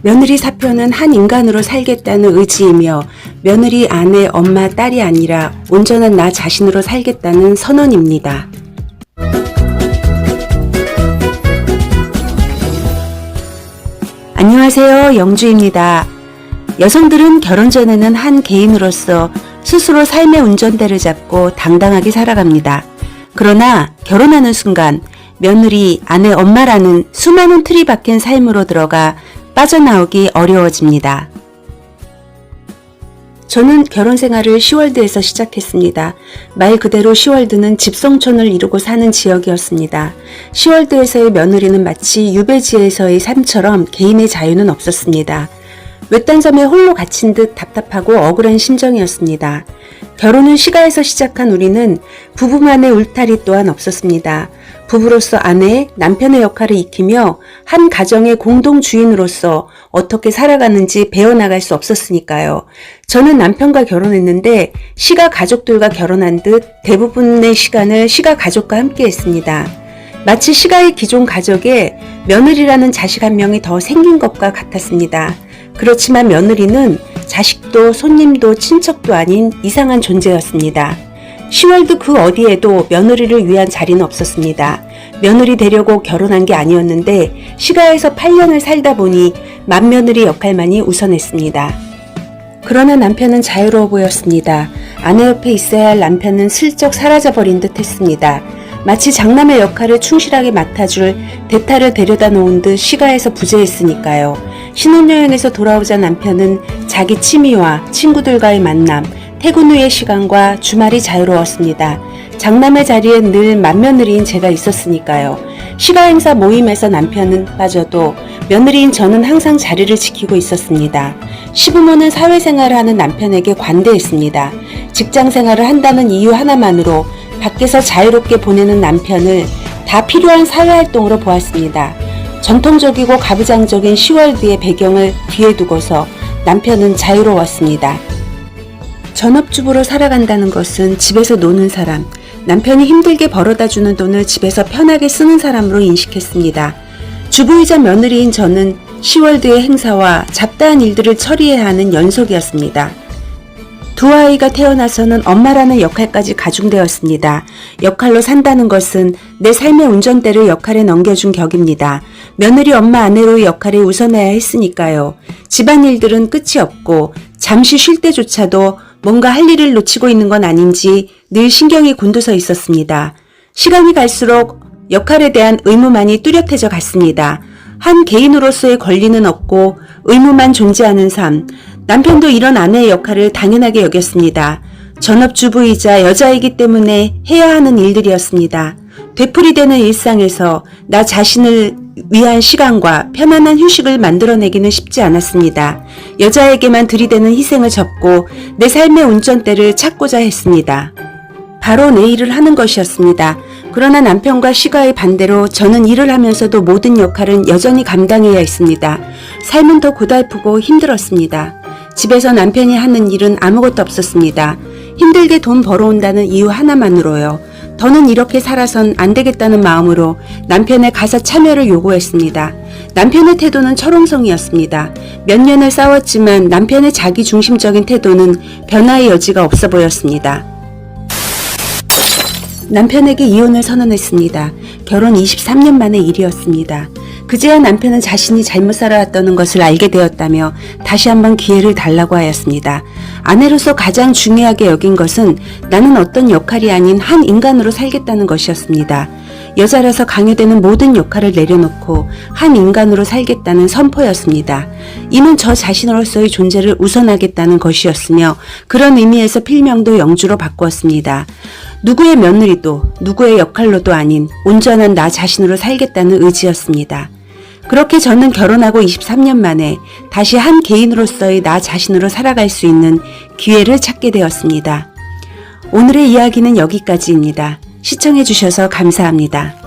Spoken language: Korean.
며느리 사표는 한 인간으로 살겠다는 의지이며 며느리, 아내, 엄마, 딸이 아니라 온전한 나 자신으로 살겠다는 선언입니다. 안녕하세요. 영주입니다. 여성들은 결혼 전에는 한 개인으로서 스스로 삶의 운전대를 잡고 당당하게 살아갑니다. 그러나 결혼하는 순간 며느리, 아내, 엄마라는 수많은 틀이 박힌 삶으로 들어가 빠져나오기 어려워집니다. 저는 결혼 생활을 시월드에서 시작했습니다. 말 그대로 시월드는 집성촌을 이루고 사는 지역이었습니다. 시월드에서의 며느리는 마치 유배지에서의 삶처럼 개인의 자유는 없었습니다. 외딴 섬에 홀로 갇힌 듯 답답하고 억울한 심정이었습니다. 결혼은 시가에서 시작한 우리는 부부만의 울타리 또한 없었습니다. 부부로서 아내, 남편의 역할을 익히며 한 가정의 공동 주인으로서 어떻게 살아가는지 배워나갈 수 없었으니까요. 저는 남편과 결혼했는데 시가 가족들과 결혼한 듯 대부분의 시간을 시가 가족과 함께 했습니다. 마치 시가의 기존 가족에 며느리라는 자식 한 명이 더 생긴 것과 같았습니다. 그렇지만 며느리는 자식도 손님도 친척도 아닌 이상한 존재였습니다. 시월드 그 어디에도 며느리를 위한 자리는 없었습니다. 며느리 되려고 결혼한 게 아니었는데 시가에서 8년을 살다 보니 맏며느리 역할만이 우선했습니다. 그러나 남편은 자유로워 보였습니다. 아내 옆에 있어야 할 남편은 슬쩍 사라져버린 듯 했습니다. 마치 장남의 역할을 충실하게 맡아줄 대타를 데려다 놓은 듯 시가에서 부재했으니까요. 신혼여행에서 돌아오자 남편은 자기 취미와 친구들과의 만남, 퇴근 후의 시간과 주말이 자유로웠습니다. 장남의 자리엔 늘 맏며느리인 제가 있었으니까요. 시가 행사 모임에서 남편은 빠져도 며느리인 저는 항상 자리를 지키고 있었습니다. 시부모는 사회생활을 하는 남편에게 관대했습니다. 직장생활을 한다는 이유 하나만으로 밖에서 자유롭게 보내는 남편을 다 필요한 사회활동으로 보았습니다. 전통적이고 가부장적인 시월드의 배경을 뒤에 두고서 남편은 자유로웠습니다. 전업주부로 살아간다는 것은 집에서 노는 사람, 남편이 힘들게 벌어다주는 돈을 집에서 편하게 쓰는 사람으로 인식했습니다. 주부이자 며느리인 저는 시월드의 행사와 잡다한 일들을 처리해야 하는 연속이었습니다. 두 아이가 태어나서는 엄마라는 역할까지 가중되었습니다. 역할로 산다는 것은 내 삶의 운전대를 역할에 넘겨준 격입니다. 며느리 엄마 아내로의 역할에 우선해야 했으니까요. 집안일들은 끝이 없고 잠시 쉴 때조차도 뭔가 할 일을 놓치고 있는 건 아닌지 늘 신경이 곤두서 있었습니다. 시간이 갈수록 역할에 대한 의무만이 뚜렷해져 갔습니다. 한 개인으로서의 권리는 없고 의무만 존재하는 삶. 남편도 이런 아내의 역할을 당연하게 여겼습니다. 전업주부이자 여자이기 때문에 해야 하는 일들이었습니다. 되풀이되는 일상에서 나 자신을 위한 시간과 편안한 휴식을 만들어내기는 쉽지 않았습니다. 여자에게만 들이대는 희생을 접고 내 삶의 운전대를 찾고자 했습니다. 바로 내 일을 하는 것이었습니다. 그러나 남편과 시가의 반대로 저는 일을 하면서도 모든 역할은 여전히 감당해야 했습니다. 삶은 더 고달프고 힘들었습니다. 집에서 남편이 하는 일은 아무것도 없었습니다. 힘들게 돈 벌어온다는 이유 하나만으로요. 더는 이렇게 살아선 안 되겠다는 마음으로 남편의 가사 참여를 요구했습니다. 남편의 태도는 철옹성이었습니다. 몇 년을 싸웠지만 남편의 자기중심적인 태도는 변화의 여지가 없어 보였습니다. 남편에게 이혼을 선언했습니다. 결혼 23년 만의 일이었습니다. 그제야 남편은 자신이 잘못 살아왔다는 것을 알게 되었다며 다시 한번 기회를 달라고 하였습니다. 아내로서 가장 중요하게 여긴 것은 나는 어떤 역할이 아닌 한 인간으로 살겠다는 것이었습니다. 여자라서 강요되는 모든 역할을 내려놓고 한 인간으로 살겠다는 선포였습니다. 이는 저 자신으로서의 존재를 우선하겠다는 것이었으며 그런 의미에서 필명도 영주로 바꾸었습니다. 누구의 며느리도 누구의 역할로도 아닌 온전한 나 자신으로 살겠다는 의지였습니다. 그렇게 저는 결혼하고 23년 만에 다시 한 개인으로서의 나 자신으로 살아갈 수 있는 기회를 찾게 되었습니다. 오늘의 이야기는 여기까지입니다. 시청해 주셔서 감사합니다.